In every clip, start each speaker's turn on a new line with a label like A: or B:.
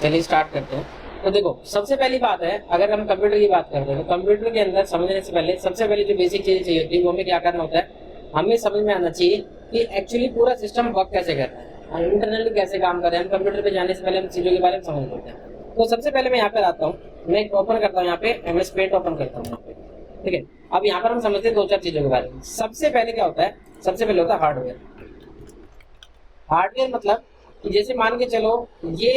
A: चलिए स्टार्ट करते हैं। तो देखो सबसे पहली बात है, अगर हम कंप्यूटर की बात करते हैं तो कंप्यूटर के अंदर समझने से पहले सबसे पहले जो बेसिक चीजें चाहिए होती है वो हमें क्या करना होता है, हमें समझ में आना चाहिए कि एक्चुअली पूरा सिस्टम वर्क कैसे करता है, इंटरनली कैसे काम कर रहे हैं। हम कंप्यूटर पे जाने से पहले हम चीजों के बारे में समझ लेते हैं। तो सबसे पहले मैं यहाँ पे आता हूँ, मैं ओपन करता हूँ यहाँ पे एमएस पेंट ओपन करता हूँ यहाँ पे, ठीक है। अब यहाँ पर हम समझते हैं दो चार चीजों के बारे में। सबसे पहले क्या होता है, सबसे पहले होता है हार्डवेयर। हार्डवेयर मतलब कि जैसे मान के चलो ये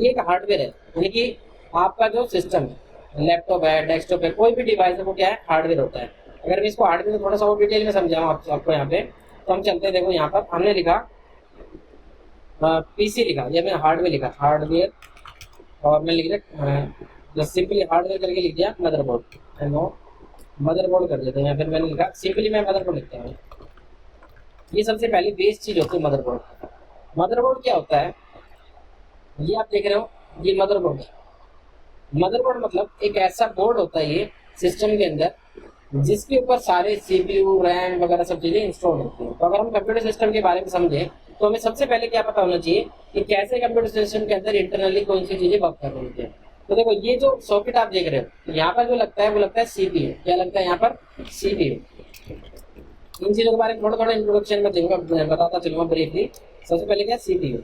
A: एक हार्डवेयर है, यानी कि आपका जो सिस्टम है, लैपटॉप है, डेस्कटॉप है, कोई भी डिवाइस है, वो क्या है, हार्डवेयर होता है। अगर मैं इसको हार्डवेयर थोड़ा सा और डिटेल में समझाऊँ आपको यहाँ पे, तो हम चलते हैं। देखो यहाँ पर हमने लिखा पीसी लिखा, या मैं हार्डवेयर लिखा, हार्डवेयर, और मैं लिख दिया जस्ट सिंपली हार्डवेयर करके लिख दिया मदरबोर्ड, मदरबोर्ड कर देते हैं, या फिर मैंने लिखा सिंपली मैं मदरबोर्ड लिखता हूँ। ये सबसे पहली बेस चीज होती है मदरबोर्ड। मदरबोर्ड क्या होता है, ये आप देख रहे हो, ये मदरबोर्ड है। मदरबोर्ड मतलब एक ऐसा बोर्ड होता है ये सिस्टम के अंदर, जिसके ऊपर सारे सीपीयू, रैम वगैरह सब चीजें इंस्टॉल होती हैं। तो अगर हम कंप्यूटर सिस्टम के बारे में समझे तो हमें सबसे पहले क्या पता होना चाहिए कि कैसे कंप्यूटर सिस्टम के अंदर इंटरनली कौन सी चीजें वर्क कर रही है। तो देखो ये जो सॉकेट आप देख रहे हो, यहाँ पर जो लगता है वो लगता है सीपीयू। क्या लगता है यहाँ पर, सीपीयू। इन चीजों के बारे में थोड़ा थोड़ा इंट्रोडक्शन में दूंगा, बताता चलूंगा ब्रीफली। सबसे पहले क्या, सीपीयू।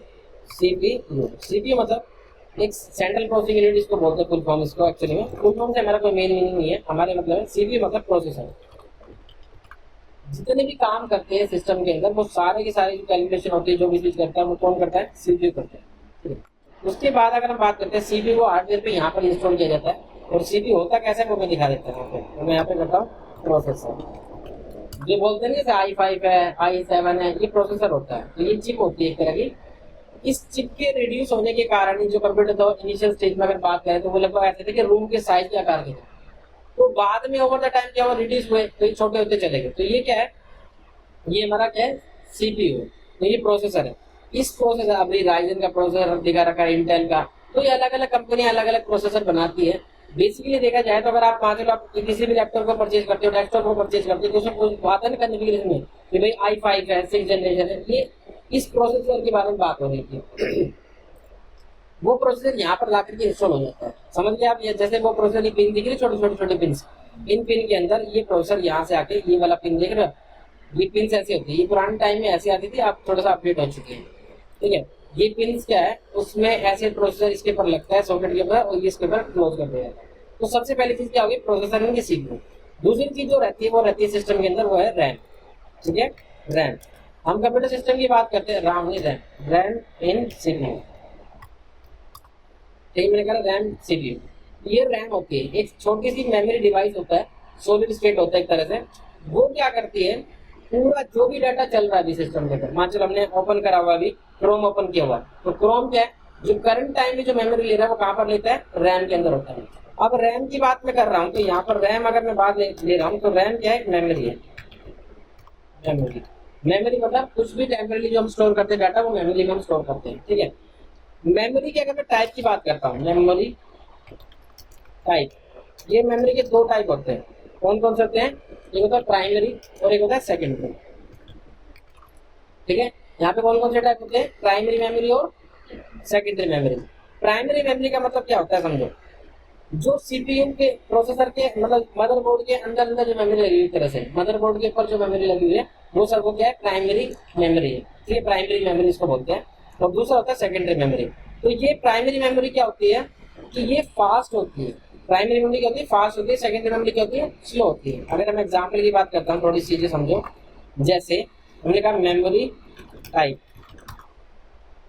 A: सीपीयू मतलब एक सेंट्रल प्रोसेसिंग यूनिट इसको बोलते हैं, फुल फॉर्म इसको। एक्चुअली में फुल फॉर्म से हमारा कोई मेन मीनिंग नहीं है, हमारे मतलब है सीपीयू मतलब प्रोसेसर। जितने भी काम करते हैं सिस्टम के अंदर वो सारे के सारे जो कैलकुलेशन होती है, जो भी चीज करता है वो कौन करता है, सीपीयू करता है, ठीक है। उसके बाद अगर हम बात करते हैं सीपीयू को हार्डवेयर पे यहाँ पर इंस्टॉल किया जाता है, और सीपीयू होता कैसे वो मैं दिखा देता हूँ। तो मैं यहाँ पे करता हूँ प्रोसेसर। जो बोलते हैं जैसे i5 है, i7 है, ये प्रोसेसर होता है। तो ये चिप होती है एक तरह की। इस चिप के रिड्यूस होने के कारण ही जो कंप्यूटर था इनिशियल स्टेज में अगर बात करें तो वो लगभग ऐसे थे कि रूम के साइज के आकार के थे। तो बाद में ओवर द टाइम क्या हुआ, रिड्यूस हुए, तो ये छोटे होते चले गए। तो ये क्या है, ये हमारा क्या है, सीपीयू। तो ये प्रोसेसर है। इस प्रोसेसर, अभी राइजन का प्रोसेसर दिखा रखा है, इंटेल का। तो ये अलग अलग कंपनी अलग अलग प्रोसेसर बनाती है। बेसिकली देखा जाए तो अगर आप मान लो आप किसी भी लैपटॉप को परचेज करते हो, डेस्कटॉप को परचेज करते हो, तो उसमें कोई बात है ना कन्फिगरेशन में कि भाई i5 है, 6 जनरेशन है, ये इस प्रोसेसर के बारे में बात हो रही थी। वो प्रोसेसर यहाँ पर ला करके इंस्टॉल हो जाता है। समझ गए आप, ये जैसे वो प्रोसेसर की पिन दिख रही है, छोटे पिन, इन पिन के अंदर ये प्रोसेसर यहाँ से आके ये वाला पिन देख रहे हो, ये पिन ऐसी होती है। ये पुराने टाइम में ऐसी आती थी, आप थोड़ा सा अपडेट हो चुके हैं, ठीक है। ये पिन क्या है, उसमें ऐसे प्रोसेसर इसके ऊपर लगता है सॉकेट के ऊपर, और ये इसके ऊपर क्लोज कर दिया जाता है। तो सबसे पहली चीज क्या होगी, प्रोसेसर में सीपीयू। दूसरी चीज जो रहती है वो रहती है सिस्टम के अंदर, वो है रैम, ठीक है, रैम। हम कंप्यूटर सिस्टम की बात करते हैं, राम नहीं रैम, रैम इन सीपीयू, ठीक, मैंने कहा रैम सीपीयू। ये रैम होती है, एक छोटी सी मेमोरी डिवाइस होता है, सॉलिड स्टेट होता है एक तरह से। वो क्या करती है, पूरा जो भी डाटा चल रहा है अभी सिस्टम के अंदर, मान चलो हमने ओपन करा हुआ, अभी क्रोम ओपन किया हुआ, तो क्रोम क्या है, जो करंट टाइम में जो मेमोरी ले रहा है वो कहाँ पर लेता है, रैम के अंदर होता है। अब रैम की बात मैं कर रहा हूँ, तो यहाँ पर रैम अगर मैं बात ले रहा हूँ, तो रैम क्या है, मेमोरी है। मेमोरी मतलब कुछ भी टेम्पररी जो हम स्टोर करते हैं डाटा, वो मेमोरी में हम स्टोर करते हैं, ठीक है। मेमोरी की अगर मैं टाइप की बात करता हूँ, मेमोरी टाइप, ये मेमोरी के दो टाइप होते हैं। कौन कौन से होते हैं, एक होता है प्राइमरी और एक होता है सेकेंडरी, ठीक है। यहाँ पे कौन कौन से टाइप होते हैं, प्राइमरी मेमोरी और सेकेंडरी मेमोरी। प्राइमरी मेमोरी का मतलब क्या होता है, समझो, जो सीपीयू के प्रोसेसर के मतलब मदरबोर्ड के अंदर जो मेमोरी लगी हुई, तरह से मदरबोर्ड के ऊपर जो मेमोरी लगी हुई है वो सर वो क्या है, प्राइमरी मेमोरी है, ठीक है, प्राइमरी मेमोरी इसको बोलते हैं। और दूसरा होता है सेकेंडरी मेमोरी। तो ये प्राइमरी मेमोरी क्या होती है कि ये फास्ट होती है, प्राइमरी मेमोरी क्या होती है, फास्ट होती है, सेकेंडरी मेमोरी क्या होती है, स्लो होती है। अगर हम एग्जाम्पल की बात करता हूँ, थोड़ी चीजें समझो, जैसे हमने कहा मेमोरी टाइप,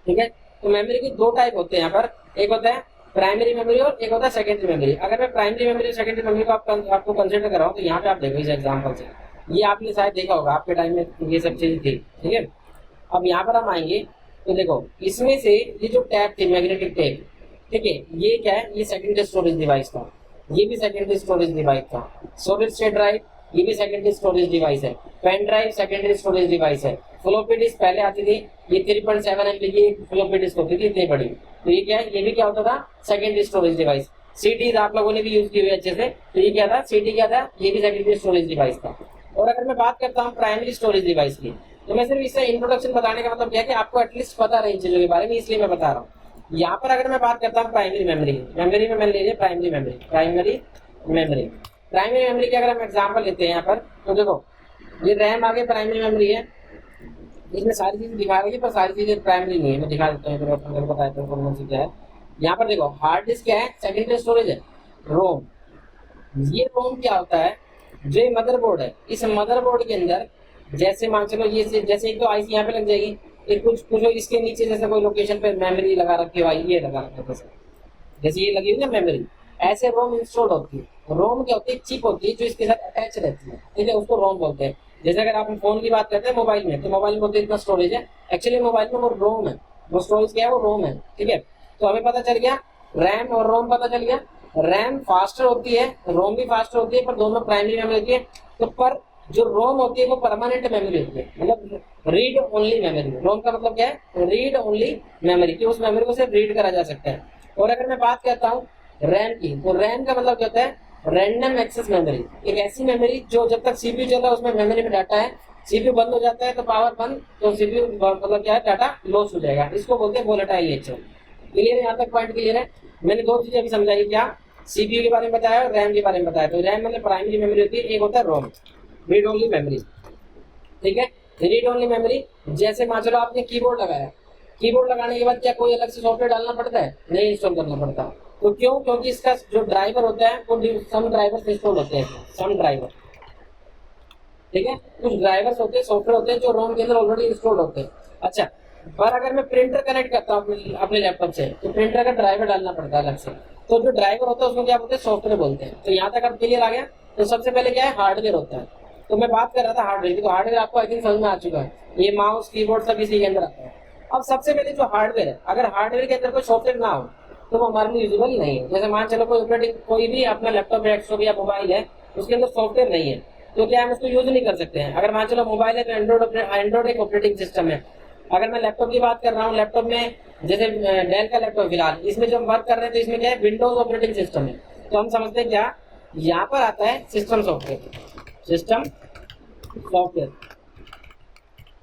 A: ठीक है। तो मेमोरी के दो टाइप होते हैं यहाँ पर, एक होता है प्राइमरी मेमोरी और एक होता है सेकेंडरी मेमोरी। अगर मैं प्राइमरी मेमोरी और सेकेंडरी मेमोरी को आपको कंसिडर कर रहा हूँ, तो यहाँ पे आप देखो इस एग्जाम्पल से, ये आपने शायद देखा होगा, आपके टाइम में ये सब चीजें थी, ठीक है। अब यहाँ पर हम आएंगे तो देखो इसमें से ये जो टैब थी, मैग्नेटिक टैब, ठीक है, ये क्या है, ये सेकेंडरी स्टोरेज डिवाइस था, ये भी सेकेंडरी स्टोरेज डिवाइस था। सॉलिड स्टेट ड्राइव, ये भी सेकेंडरी स्टोरेज डिवाइस है। Pen drive secondary storage device है। फ्लॉपी डिस्क पहले आती थी, ये 3.7 MB की फ्लॉपी डिस्क होती थी, इतनी बड़ी। तो ये क्या है, ये भी क्या होता था, सेकेंडरी स्टोरेज डिवाइस। सीडीज आप लोगों ने भी यूज की हुई अच्छे से, तो ये क्या था, सीडी क्या था, ये भी सेकेंडरी स्टोरेज डिवाइस था। और अगर मैं बात करता हूँ प्राइमरी स्टोरेज डिवाइस की, तो मैं सिर्फ इससे इंट्रोडक्शन बताने का मतलब क्या है कि आपको एटलीस्ट पता रहे इन चीजों के बारे में, इसलिए मैं बता रहा हूँ। यहाँ पर अगर मैं बात करता हूँ प्राइमरी मेमोरी, मेमोरी में मैंने ले लिया प्राइमरी मेमोरी, प्राइमरी मेमोरी के अगर हम एग्जांपल लेते हैं यहाँ पर, तो देखो ये रैम आगे प्राइमरी मेमोरी है, इसमें सारी चीजें दिखा रही है पर सारी चीजें प्राइमरी नहीं है। मैं दिखा देता हूँ, बता देता हूँ कौन सी क्या है। यहाँ पर देखो हार्ड डिस्क क्या है, सेकेंडरी स्टोरेज है रोम। ये रोम क्या होता है, जो मदरबोर्ड है, इस मदरबोर्ड के अंदर जैसे मान चलो ये जैसे एक तो आईसी यहाँ पे लग जाएगी, एक कुछ इसके नीचे जैसे कोई लोकेशन पे मेमोरी लगा रखी हो, ये लगा रखा है जैसे ये लगी हुई ना मेमोरी, ऐसे रोम इंस्टॉल होती है। रोम क्या होती है, चिप होती है जो इसके साथ अटैच रहती है, ठीक है, उसको रोम बोलते हैं। जैसे अगर आप फोन की बात करते हैं मोबाइल में, तो मोबाइल में बोलते हैं इतना स्टोरेज है, एक्चुअली मोबाइल में वो रोम है, वो स्टोरेज क्या है, वो रोम है, ठीक है। तो हमें पता चल गया रैम और रोम पता चल गया। रैम फास्टर होती है, रोम भी फास्टर होती है, पर दोनों प्राइमरी मेमोरी होती है। तो पर जो रोम होती है वो परमानेंट मेमोरी होती है, मतलब रीड ओनली मेमोरी। रोम का मतलब क्या है, रीड ओनली मेमोरी, कि उस मेमोरी को सिर्फ रीड करा जा सकता है। और अगर मैं बात करता हूँ रैम की, तो रैम का मतलब क्या होता है, रैंडम एक्सेस मेमोरी, एक ऐसी मेमोरी जो जब तक सीपीयू चल रहा है उसमें मेमोरी में डाटा है, सीपीयू बंद हो जाता है तो पावर बंद, तो सीपीयू मतलब क्या है, डाटा लॉस हो जाएगा, इसको बोलते हैं वोलेटाइल नेचर। क्लियर है, यहाँ तक पॉइंट क्लियर है। मैंने दो चीजें अभी समझाई, क्या सीपीयू के बारे में बताया और रैम के बारे में बताया। तो रैम मतलब प्राइमरी मेमोरी होती है, एक होता है रोम, रीड ओनली मेमोरी, ठीक है। रीड ओनली मेमोरी, जैसे मान चलो आपने कीबोर्ड लगाया, कीबोर्ड लगाने के बाद क्या कोई अलग से सॉफ्टवेयर डालना पड़ता है, नहीं इंस्टॉल करना पड़ता। तो क्यों, क्योंकि इसका जो ड्राइवर होता है वो सम ड्राइवर्स इंस्टॉल होते हैं, सम ड्राइवर, ठीक है, कुछ ड्राइवर्स होते हैं, सॉफ्टवेयर होते हैं जो रोम के अंदर ऑलरेडी इंस्टॉल होते हैं। अच्छा, पर अगर मैं प्रिंटर कनेक्ट करता हूँ अपने लैपटॉप से, तो प्रिंटर का ड्राइवर डालना पड़ता है अलग से। तो जो ड्राइवर होता है उसको क्या बोलते हैं, सॉफ्टवेयर बोलते हैं। तो यहाँ तक अब क्लियर आ गया। तो सबसे पहले क्या है, हार्डवेयर होता है। तो मैं बात कर रहा था हार्डवेयर की, तो हार्डवेयर आपको आई थिंक समझ में आ चुका है, ये माउस कीबोर्ड सब इसी के अंदर आता है। अब सबसे पहले जो हार्डवेयर है, अगर हार्डवेयर के अंदर कोई सॉफ्टवेयर ना हो तो वो हमारे लिए यूजेबल नहीं है। जैसे मान चलो कोई ऑपरेटिंग, कोई भी अपना लैपटॉप डेस्कटॉप या मोबाइल है, उसके अंदर सॉफ्टवेयर नहीं है, तो क्या हम उसको यूज नहीं कर सकते हैं। अगर मान चलो मोबाइल है तो एंड्रॉइड एक ऑपरेटिंग सिस्टम है। अगर मैं लैपटॉप की बात कर रहा हूँ, लैपटॉप में जैसे डेल का लैपटॉप फिलहाल इसमें जो हम वर्क कर रहे हैं, तो इसमें क्या है, विंडोज ऑपरेटिंग सिस्टम है। तो हम समझते हैं क्या, यहाँ पर आता है सिस्टम सॉफ्टवेयर, सिस्टम सॉफ्टवेयर,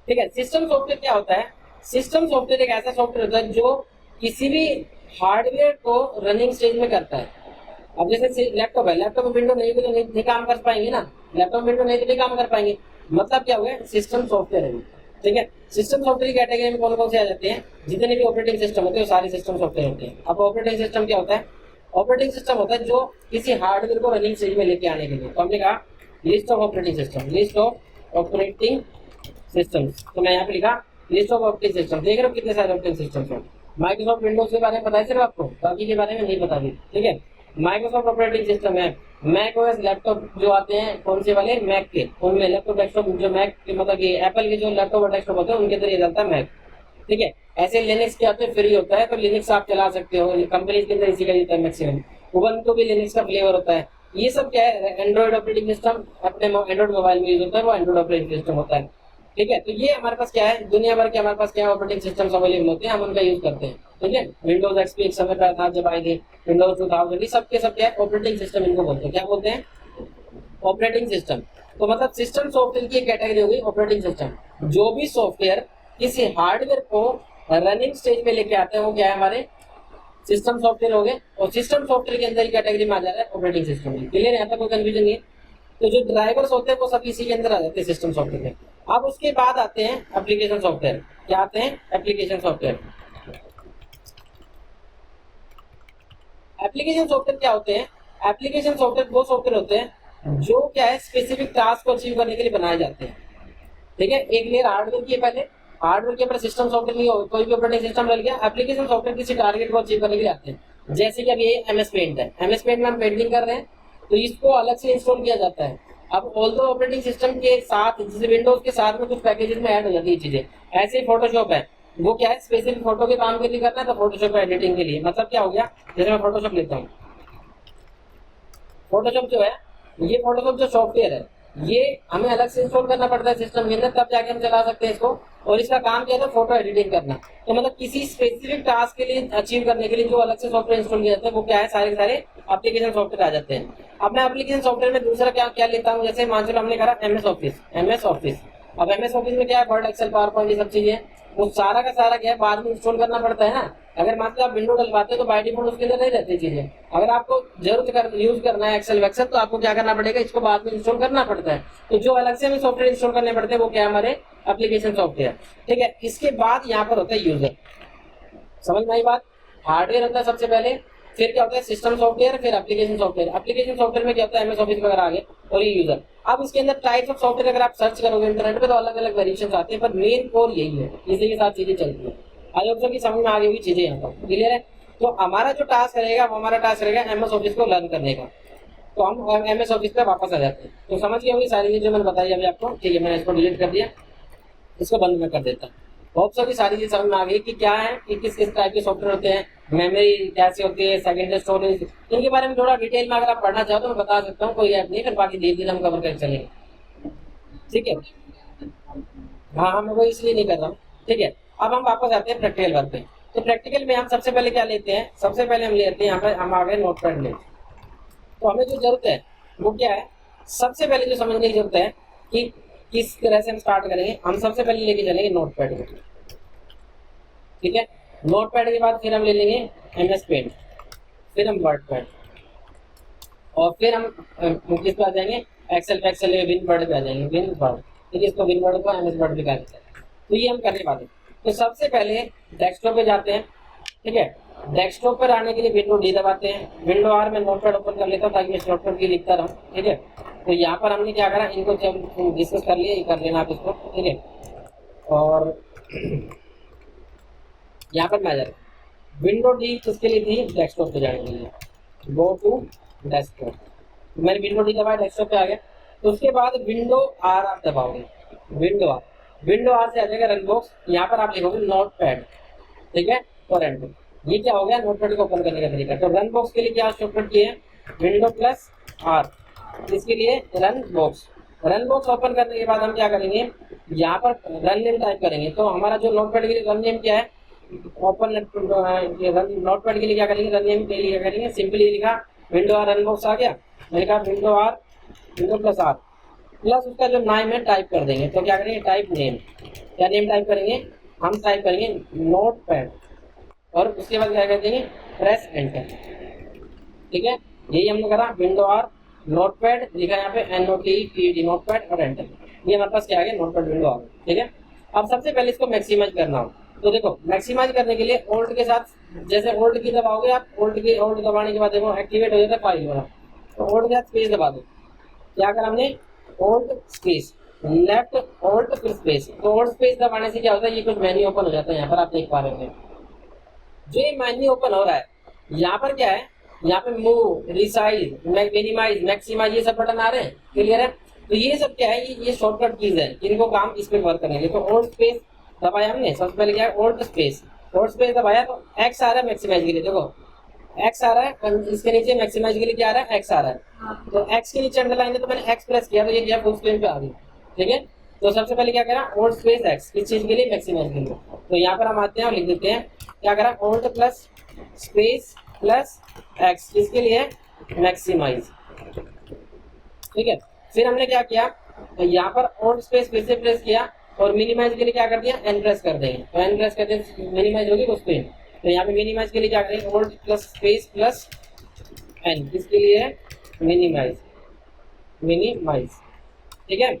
A: ठीक है। सिस्टम सॉफ्टवेयर क्या होता है, सिस्टम सॉफ्टवेयर एक ऐसा सॉफ्टवेयर होता है जो किसी भी हार्डवेयर को रनिंग स्टेज में करता है। अब जैसे लैपटॉप है, लैपटॉप में विंडो नहीं तो नहीं काम कर पाएंगे ना, लैपटॉप विंडो नहीं तो नहीं काम कर पाएंगे, मतलब क्या हुआ, सिस्टम सॉफ्टवेयर है, ठीक है। सिस्टम सॉफ्टवेयर की कैटेगरी में कौन कौन से आ जाते हैं, जितने भी ऑपरेटिंग सिस्टम होते हैं वो सारे सिस्टम सॉफ्टवेयर होते हैं। अब ऑपरेटिंग सिस्टम क्या होता है, ऑपरेटिंग सिस्टम होता है जो किसी हार्डवेयर को रनिंग स्टेज में लेके आने के लिए। तो हमने कहा list of operating system, list of operating system, तो मैं यहाँ पे लिखा लिस्ट ऑफ ऑपरेटिंग सिस्टम। देख रहे हो कितने सारे ऑपरेटिंग सिस्टम हैं। माइक्रोसॉफ्ट विंडोज के बारे में पता है सिर्फ आपको, बाकी के बारे में नहीं पता भी, ठीक है। माइक्रोसॉफ्ट ऑपरेटिंग सिस्टम है, मैक ओएस लैपटॉप जो आते हैं कौन से वाले, मैक के, उनमें लैपटॉप डेस्कटॉप जो मैक के मतलब कि एप्पल के जो लैपटॉप और डेस्कटॉप होते हैं उनके अंदर ये चलता है मैक, ठीक है। ऐसे लिनक्स के आते हैं, फ्री होता है, तो लिनक्स आप चला सकते हो, कंपनी के अंदर इसी का होता है मैक्सिमम। उबंटू भी लिनक्स का फ्लेवर होता है। ये सब क्या है, एंड्रॉइड ऑपरेटिंग सिस्टम अपने एंड्रॉइड मोबाइल में यूज होता है, वो एंड्रॉइड ऑपरेटिंग सिस्टम होता है, ठीक है। तो ये हमारे पास क्या है, दुनिया भर के हमारे पास क्या ऑपरेटिंग सिस्टम्स अवेलेबल होते हैं, हम उनका यूज करते हैं, ठीक है। विंडोज एक्सपी एक समय पर था जब आए थे, विंडोज 2000, ये सब के सब क्या है, ऑपरेटिंग सिस्टम इनको बोलते हैं, क्या बोलते हैं, ऑपरेटिंग सिस्टम। तो मतलब सिस्टम सॉफ्टवेयर की कैटेगरी होगी ऑपरेटिंग सिस्टम। जो भी सॉफ्टवेयर किसी हार्डवेयर को रनिंग स्टेज में लेके आते हैं वो क्या है, हमारे सिस्टम सॉफ्टवेयर हो गए। और सिस्टम सॉफ्टवेयर के अंदर कैटेगरी में आ जा रहा है ऑपरेटिंग सिस्टम। क्लियर है, यहाँ तक कोई कंफ्यूजन नहीं है। तो जो ड्राइवर्स होते हैं वो सब इसी के अंदर आ जाते हैं सिस्टम सॉफ्टवेयर में। अब उसके बाद आते हैं एप्लीकेशन सॉफ्टवेयर। क्या आते हैं, एप्लीकेशन सॉफ्टवेयर। एप्लीकेशन सॉफ्टवेयर क्या होते हैं, एप्लीकेशन सॉफ्टवेयर वो सॉफ्टवेयर होते हैं जो क्या है, स्पेसिफिक टास्क को अचीव करने के लिए बनाए जाते हैं, ठीक है। एक लेयर हार्डवेयर की है, पहले हार्डवेयर के ऊपर सिस्टम सॉफ्टवेयर नहीं हो, कोई भी ऑपरेटिंग सिस्टम लग गया। एप्लीकेशन सॉफ्टवेयर किसी टारगेट को अचीव करने के लिए आते हैं। जैसे कि अब ये एमएस पेंट है, एमएस पेंट में हम पेंटिंग कर रहे हैं तो इसको अलग से इंस्टॉल किया जाता है। अब ऑल्दो ऑपरेटिंग सिस्टम के साथ जैसे विंडोज के साथ में कुछ पैकेजेस में ऐड हो जाती है चीजें, ऐसे ही फोटोशॉप है, वो क्या है, स्पेसिफिक फोटो के काम के लिए करना है, तो फोटोशॉप एडिटिंग के लिए। मतलब क्या हो गया, जैसे मैं फोटोशॉप लेता हूँ, फोटोशॉप जो है, ये फोटोशॉप जो सॉफ्टवेयर है ये हमें अलग से इंस्टॉल करना पड़ता है सिस्टम के अंदर, तब जाके हम चला सकते हैं इसको। और इसका काम क्या है, फोटो एडिटिंग करना। तो मतलब किसी स्पेसिफिक टास्क के लिए अचीव करने के लिए जो अलग से सॉफ्टवेयर इंस्टॉल किया जाता है वो क्या है, सारे सारे एप्लीकेशन सॉफ्टवेयर आ जाते हैं। अब मैं एप्लीकेशन सॉफ्टवेयर में दूसरा क्या क्या लेता हूँ, जैसे मान लो हमने कहा एमएस ऑफिस, एमएस ऑफिस। अब एमएस ऑफिस में क्या है, वर्ड, एक्सेल, पावर पॉइंट, ये सब चीजें, वो सारा का सारा क्या है, बाद में इंस्टॉल करना पड़ता है ना। अगर मान लो आप विंडो डलवाते हो तो बाय डिफॉल्ट उसके अंदर नहीं रहती चीजें। अगर आपको यूज करना है एक्सेल वेक्सेल तो आपको क्या करना पड़ेगा, इसको बाद में इंस्टॉल करना पड़ता है। तो जो अलग से हमें सॉफ्टवेयर इंस्टॉल करने पड़ते हैं वो क्या है, हमारे एप्लीकेशन सॉफ्टवेयर। ठीक है, इसके बाद यहाँ पर होता है यूजर। समझ में आई बात? हार्डवेयर होता है सबसे पहले, फिर क्या होता है सिस्टम सॉफ्टवेयर, फिर एप्लीकेशन सॉफ्टवेयर। एप्लीकेशन सॉफ्टवेयर में क्या होता है एमएस ऑफिस वगैरह आगे, और ये यूजर। अब इसके अंदर टाइप्स ऑफ सॉफ्टवेयर अगर आप सर्च करोगे इंटरनेट पे तो अलग अलग वेरिएशन आते हैं, पर मेन कोर यही है, इसी के साथ चीजें चलती है। आई होप की समझ में आ गई हुई चीजें यहाँ पर क्लियर है। तो हमारा जो टास्क रहेगा वो हमारा टास्क रहेगा एमएस ऑफिस को लर्न करने का। तो हम एमएस ऑफिस पे वापस आ जाते हैं। तो समझ गए होंगे सारी चीजें जो मैंने बताई अभी आपको। ठीक है, मैंने इसको डिलीट कर दिया, इसको बंद में कर देता हूँ। होप सो की सारी चीज समझ में आ गई कि क्या है, कि किस किस टाइप के सॉफ्टवेयर होते हैं, मेमोरी कैसे होती है, सेकेंडरी स्टोरेज, इनके बारे में थोड़ा डिटेल में अगर आप पढ़ना चाहो तो मैं बता सकता हूँ, कोई ऐप नहीं, फिर बाकी धीरे धीरे हम कवर कर चलेंगे। ठीक है, हाँ मैं वो इसलिए नहीं कर रहा हूँ। ठीक है, अब हम वापस आते हैं प्रैक्टिकल वर्क पे। तो प्रैक्टिकल में हम सबसे पहले क्या लेते हैं, सबसे पहले हम लेते हैं यहाँ पर हम आ गए नोटपैड में। तो हमें जो जरूरत है वो क्या है, सबसे पहले जो समझने की जरूरत है कि किस तरह से हम स्टार्ट करेंगे। हम सबसे पहले लेके चलेंगे नोटपैड को। ठीक है, नोटपैड के बाद फिर हम ले लेंगे एमएस पेंट, फिर हम वर्डपैड, और फिर हम किस पे आ जाएंगे, एक्सेल विन वर्ड पे आ जाएंगे, विन वर्ड। ठीक है, इसको विन वर्ड को एमएस वर्ड पे कहा जाता है। तो ये हम करने वाले। तो सबसे पहले डेस्कटॉप पे जाते हैं। ठीक है, डेस्कटॉप पर आने के लिए विंडो डी दबाते हैं। विंडो आर में नोटपैड ओपन कर लेता हूँ ताकि मैं शॉर्टकट की लिखता रहूँ। ठीक है, तो यहाँ पर हमने क्या करा, इनको जब डिस्कस कर लिया, ये कर लेना आप इसको। ठीक है, और यहाँ पर मैं आ जाता विंडो डी किसके लिए थी, डेस्कटॉप पे जाने के लिए, गो टू डेस्कटॉप। मैंने विंडो डी दबाया, डेस्कटॉप पे आ गया। तो उसके बाद विंडो आर आप दबाओगे, विंडो आर से आ जाएगा रन बॉक्स। यहाँ पर आप लिखोगे नोटपैड। ठीक है, और एंटर। ये क्या हो गया, नोटपैड को ओपन करने का तरीका। तो रन बॉक्स के लिए क्या शॉर्टकट किए, विंडो प्लस आर, इसके लिए run box. Run box open करने के बाद हम क्या करेंगे, यहाँ पर रन नेम टाइप करेंगे। तो हमारा जो नोटपैड के लिए रन नेम क्या है, ओपन नोटपैड के लिए क्या करेंगे, रन नेम के लिए क्या करेंगे, सिंपली लिखा विंडो आर रन बॉक्स आ गया। मैंने कहा window R, window plus R, plus उसका जो नाम है टाइप कर देंगे। तो क्या करेंगे, टाइप नेम। क्या नेम टाइप करेंगे, हम टाइप करेंगे नोटपैड, और उसके बाद क्या कर देंगे, प्रेस एंटर। ठीक है, यही हमने करा, विंडो आर नोटपैड लिखा यहाँ पे NOTPAD नोटपैड, और एंटर। ये हमारे पास क्या आ गया, नोटपैड विंडो आ गया। ठीक है, अब सबसे पहले इसको मैक्सिमाइज करना हो। तो देखो मैक्सिमाइज करने के लिए ओल्ड के साथ, जैसे ओल्ड की दबाओगे आप, ओल्ड दबाने के बाद देखो एक्टिवेट हो जाता है फाइल वाला। तो ओल्ड के साथ स्पेस दबा दो। क्या करा हमने, ओल्ड स्पेस, लेफ्ट ओल्ड फिर स्पेस। तो ओल्ड स्पेस दबाने से क्या होता है, ये कुछ मेन्यू ओपन हो जाता है। यहाँ पर आप देख पा रहे हैं जो ये मेन्यू ओपन हो रहा है, यहाँ पर क्या है, यहाँ पे मूव, रिसाइज, मिनिमाइज, मैक्सिमाइज, ये सब बटन आ रहे हैं। क्लियर है, तो ये सब क्या है, ये शॉर्टकट कीज है, इनको काम इस पे वर्क करेंगे। तो ओल्ड स्पेस दबाया हमने, सबसे पहले क्या है, ओल्ड स्पेस दबाया तो एक्स आ रहा है मैक्सिमाइज के लिए। देखो एक्स आ रहा है, इसके नीचे मैक्सिमाइज के लिए क्या आ रहा है, एक्स आ रहा है। तो एक्स के नीचे अंडरलाइन है, तो मैंने एक्स प्रेस किया तो ये क्या फुल स्क्रीन पे आ गई। ठीक है, तो सबसे पहले क्या करा, ओल्ड स्पेस एक्स, किस चीज के लिए, मैक्सिमाइज के लिए। तो यहाँ पर हम आते हैं और लिख देते हैं, क्या करा, old plus space plus x, किसके लिए, मैक्सिमाइज। ठीक है, फिर हमने क्या किया, तो यहाँ पर ओल्ड स्पेस फिर से प्रेस किया, और मिनिमाइज के लिए क्या कर दिया, एन प्रेस कर देंगे। तो एन प्रेस करते मिनिमाइज होगी उस पर। तो यहाँ पे मिनिमाइज के लिए क्या करेंगे, Alt plus space plus N, किसके लिए, मिनिमाइज। ठीक है,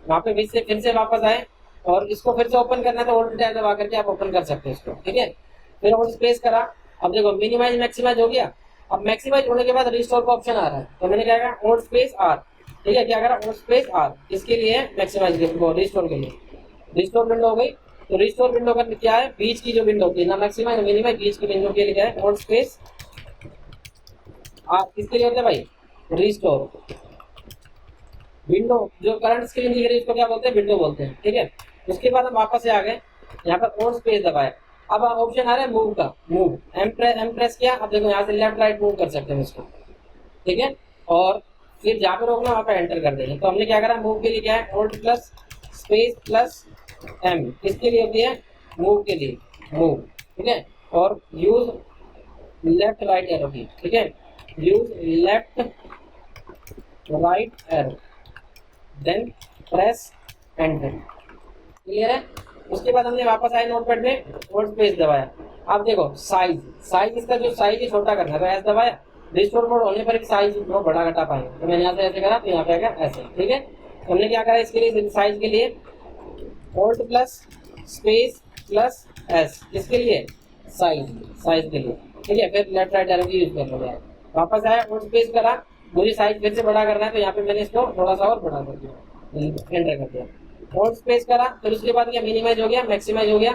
A: वहाँ पे फिर से वापस आए, और इसको फिर से ओपन करना है तो ओल्ड टैब दबा करके आप ओपन कर सकते हैं इसको। ठीक है, फिर ओल्ड स्पेस करा। अब देखो मिनिमाइज मैक्सिमाइज हो गया। अब मैक्सिमाइज होने के बाद रिस्टोर का ऑप्शन आ रहा है, तो मैंने क्या करा, ओल्ड स्पेस आर। ठीक है, क्या करा, ओल्ड स्पेस आर, इसके लिए मैक्सिमाइज रिस्टोर के लिए। रिस्टोर विंडो हो गई। तो रिस्टोर विंडो का क्या है, बीच की जो विंडो होती है ना, मैक्सिमाइज मिनिमाइज, बीच की विंडो के लिए क्या है, ओल्ड स्पेस आर, किसके लिए होता है भाई, रिस्टोर। विंडो जो करंट स्क्रीन दिख रही है उसको क्या बोलते हैं, विंडो बोलते हैं। ठीक है, उसके बाद हम वापस से आ गए, यहाँ पर ओल्ड स्पेस दबाए। अब ऑप्शन आ रहा है मूव का, मूव, एम प्रेस किया। अब देखो यहाँ से लेफ्ट राइट मूव कर सकते हैं इसको। ठीक है, और फिर जहाँ पे रोकना वहाँ पे एंटर कर देंगे। तो हमने क्या करा, मूव के लिए क्या है, Alt plus space plus M, किसके लिए होती है, मूव के लिए, मूव। ठीक है, और यूज लेफ्ट राइट एरो की। ठीक है, use left right arrow, then press enter. Clear है, उसके बाद हमने वापस आए नोटपैड में, होल्ड स्पेस दबाया। अब देखो साइज इसका जो साइज है छोटा करना है, तो एस दबाया। रिस्टोर मोड होने पर भी साइज बड़ा घटा पाएंगे, तो मैंने यहाँ से ऐसे करा, तो यहाँ पे आ गया ऐसे। ठीक है, हमने क्या करा इसके लिए, साइज के लिए hold plus space plus S, किसके लिए, साइज के लिए। ठीक है, फिर लेफ्ट राइट एरो की यूज कर लो। वापस आया, होल्ड स्पेस करा, मुझे साइज फिर से बड़ा करना है, तो यहाँ पे मैंने इसको थोड़ा सा और बड़ा कर दिया, एंटर कर दिया। होल्ड स्पेस करा, फिर उसके बाद क्या मिनिमाइज हो गया, मैक्सिमाइज हो गया।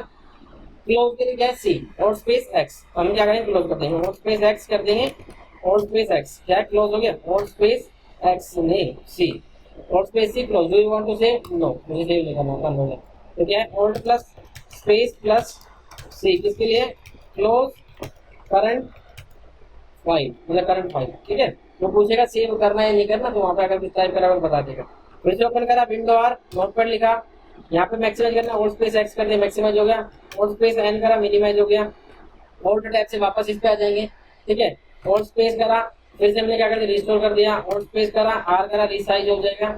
A: क्लोज के लिए क्या है, सी, होल्ड स्पेस एक्स, हम क्या करेंगे, क्लोज कर देंगे, होल्ड स्पेस एक्स कर देंगे, होल्ड स्पेस एक्स, क्या क्लोज हो गया, होल्ड स्पेस एक्स नहीं C, hold space C close. Do you want to say, no, मुझे सेव नहीं करना, बंद हो गया। तो क्या है, hold plus space plus C, किसके लिए, क्लोज करंट फाइल, मतलब करंट फाइल। ठीक है, तो पूछेगा सेव करना है नहीं करना, तो वहां पे अगर टाइप करा बता देगा। फिर से ओपन करा, विंडो आर, नोटपैड लिखा, यहाँ पे मैक्सिमाइज करना, होल्ड स्पेस एक्स कर दिया, मैक्सिमाइज हो गया। होल्ड स्पेस एन करा, मिनिमाइज हो गया। होल्ड टैब से वापस इस पे आ जाएंगे। ठीक है, होल्ड स्पेस करा, फिर से हमने क्या कर दिया, रिस्टोर कर दिया। होल्ड स्पेस करा, आर करा, रिसाइज हो जाएगा।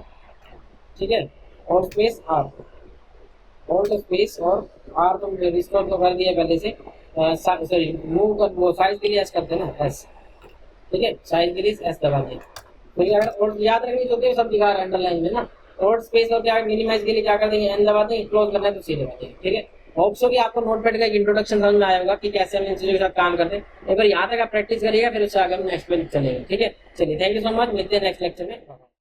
A: ठीक है, hold space R, hold space और आर तो रिस्टोर तो कर दिया पहले से, सॉरी मूव कर, वो साइज के लिए एस करते हैं ना, एस। ठीक है, साइज के लिए एस दबा दिया। तो अगर और याद रखनी होती है, सब दिखा रहा है अंडरलाइन में ना। होल्ड स्पेस और क्या मिनिमाइज के लिए क्या कर देंगे, एन दबा देंगे, क्लोज करना है तो सी दबा देंगे। ठीक है, होप सो कि आपको नोटपैड का एक इंट्रोडक्शन समझ में आया होगा कि कैसे हम इन चीजों के साथ काम करते हैं। एक बार यहाँ तक आप प्रैक्टिस करिएगा, फिर उससे आगे हम नेक्स्ट पे चलेंगे। ठीक है, चलिए, थैंक यू सो मच, मिलते हैं नेक्स्ट लेक्चर में।